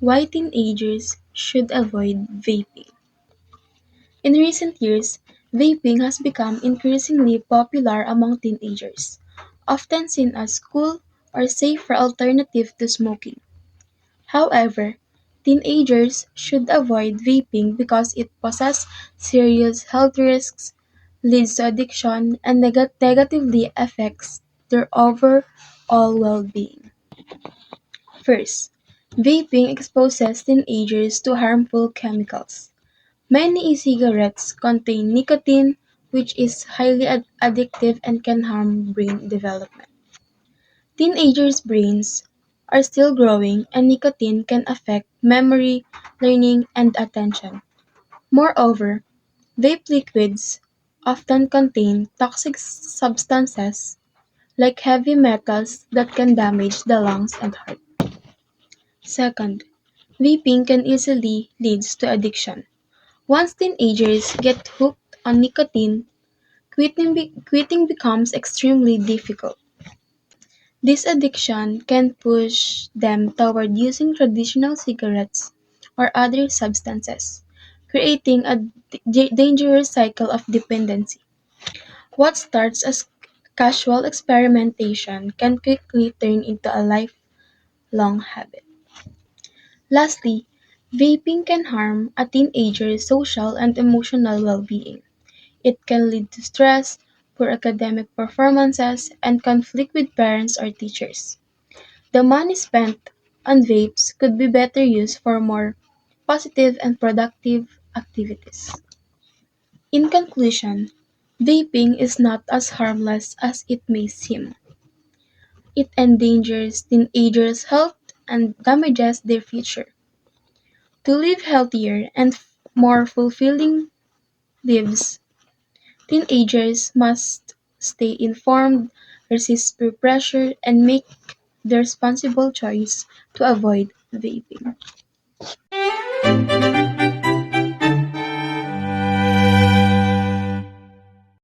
Why teenagers should avoid vaping. In recent years, vaping has become increasingly popular among teenagers, often seen as cool or safer alternative to smoking. However, teenagers should avoid vaping because it poses serious health risks, leads to addiction, and negatively affects their overall well-being. First, vaping exposes teenagers to harmful chemicals. Many e-cigarettes contain nicotine, which is highly addictive and can harm brain development. Teenagers' brains are still growing, and nicotine can affect memory, learning, and attention. Moreover, vape liquids often contain toxic substances like heavy metals that can damage the lungs and heart. Second, vaping can easily lead to addiction. Once teenagers get hooked on nicotine, quitting becomes extremely difficult. This addiction can push them toward using traditional cigarettes or other substances, creating a dangerous cycle of dependency. What starts as casual experimentation can quickly turn into a lifelong habit. Lastly, vaping can harm a teenager's social and emotional well-being. It can lead to stress, poor academic performances, and conflict with parents or teachers. The money spent on vapes could be better used for more positive and productive activities. In conclusion, vaping is not as harmless as it may seem. It endangers teenagers' health and damages their future. To live healthier and more fulfilling lives, teenagers must stay informed, resist peer pressure, and make the responsible choice to avoid vaping.